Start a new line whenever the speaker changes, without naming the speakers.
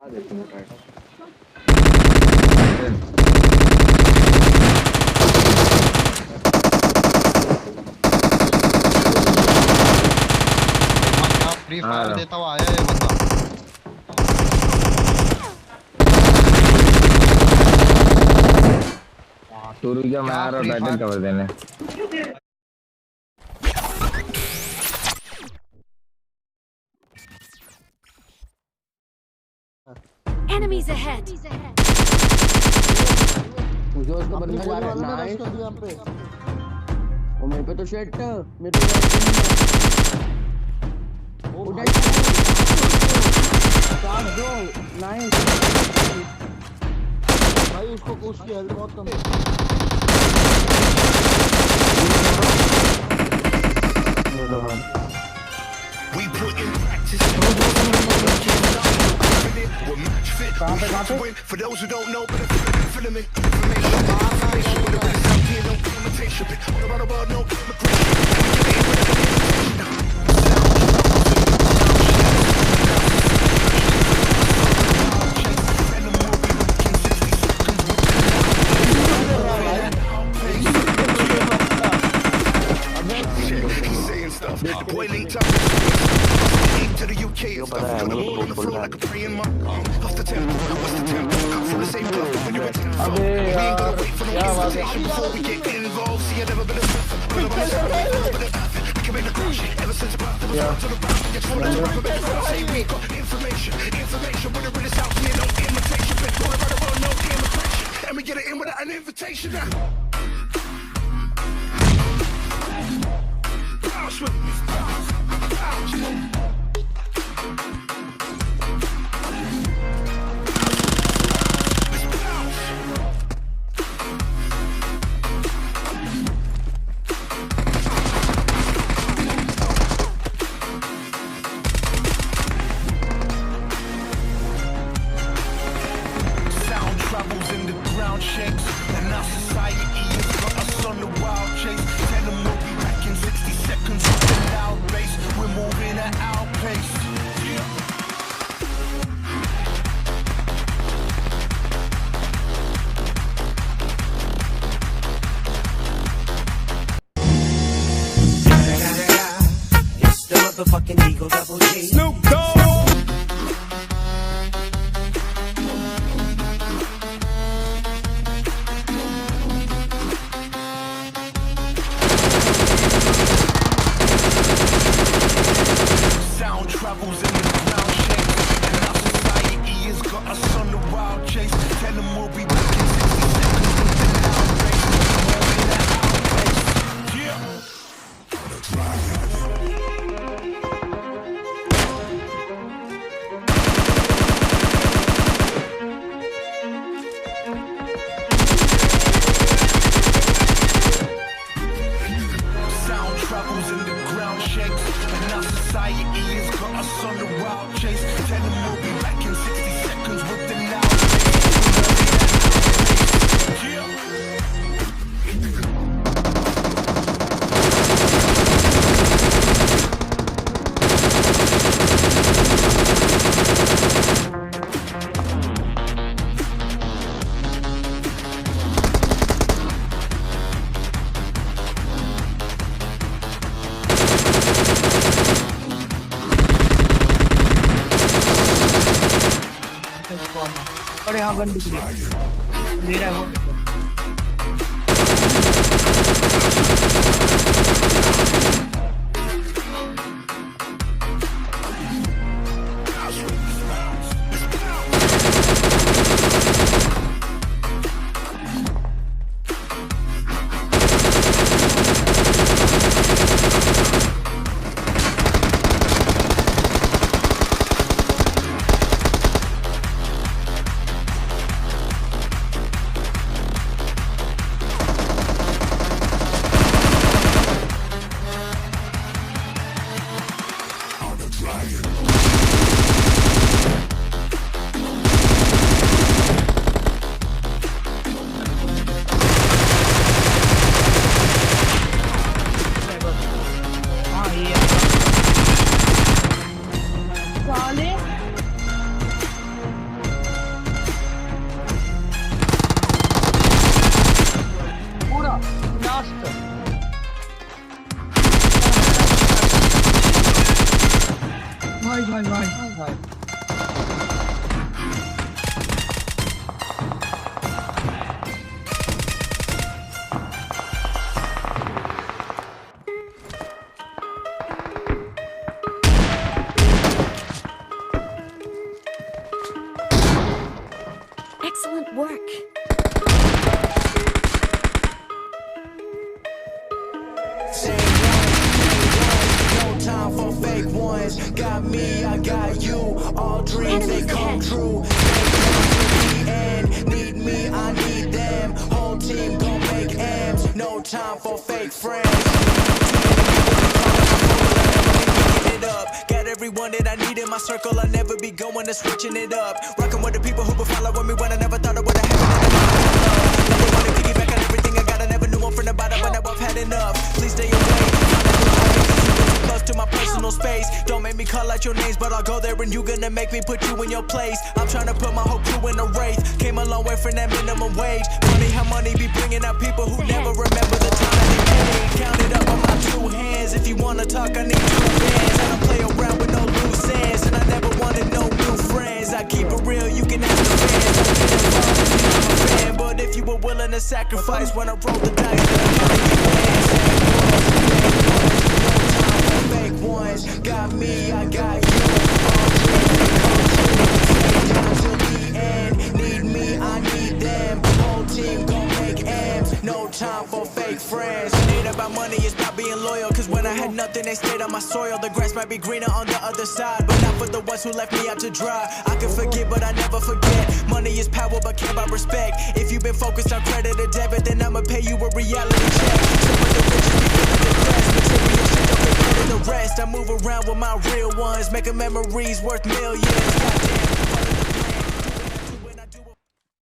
Free fire देता हुआ आया ये बंदा।
तू रुक जा, मैं आ रहा हूँ टाइटल कवर देने।
Enemies ahead.
मुझे उसको बंदा जा रहा है नाइस यहाँ पे। वो मेरे पे तो शेट मेरे पे उधर शॉट दो नाइस भाई। उसको पुश किया, हेल्थ बहुत कम है।
We put in practice. We're match fit. For those who don't know, but if you're feeling it, information with the best out here, no imitation. All around the world, no boy linked up to the UK and stuff. Got the ball on the floor like a praying monk. Off the tempo, what's the tempo? Come from the same club when you went to the front. We ain't gotta wait for no invitation before we get involved. See, I've never been a stuffer. We can make the crush ever since about the result to the back. Just wanted to rap about the say we got information. When it really sounds here, no imitation. Been all around the world, no imitation. And we get it in without an invitation now. Bounce with me. Sound travels in the ground shakes, and our society has got us on the wild chase. Tell them we'll be back in 60 seconds with the loud bass. We're moving at our pace.
It's the motherfucking Eagle Double G.
Snoop Dogg. Sound travels in the ground shakes, and our society has got us on the wild chase. Tell them we'll be back in 60 seconds with the loud bass. Moving at our pace. Yeah. Sound travels in the ground shakes, and our society has got us on the wild chase. Tell them we'll be back in 60 seconds with the loud bass. Yeah.
और यहाँ gun दिख रही है मेरा वो
Excellent work.
No time for fake ones. Got me, I got you. All dreams they come true. And need me, I need them. Whole team gon' make M's. No time for fake friends. It up. Got everyone that I need in my circle. I'll never be going to switching it up. Rocking with the people who been following me when I never thought it would have happened. Now they wanna piggyback on everything I got. I never knew I'm from the bottom, but now I've had enough. Please stay away. Close to my personal space. Don't make me call out your names, but I'll go there and you gonna make me put you in your place. I'm trying to put my whole crew in a wraith. Came a long way from that minimum wage. Funny how money be bringing out people who never remember the time that they paid. Count it up on my two hands. If you wanna talk, I need two bands. I don't play around with no loose ends, and I never wanted no new friends. I keep it real, you can ask the fans. Don't get involved if you're not a fan, but if you were willing to sacrifice when I roll the dice, then I'm gonna get fake ones. Got me, I got you. All dreams they come true. Till the end. Need me, I need them. Whole team gon' make M's. No time for fake friends. It ain't about money, it's about being loyal. Cause when I had nothing, they stayed on my soil. The grass might be greener on the other side, but not for the ones who left me out to dry. I can forget, but I never forget. Money is power, but care about respect. If you've been focused on credit or debit, then I'ma pay you a reality check. Some of the riches be feeling depressed. Material shit don't get better than the rest. I move around with my real ones, making memories worth millions. Goddamn.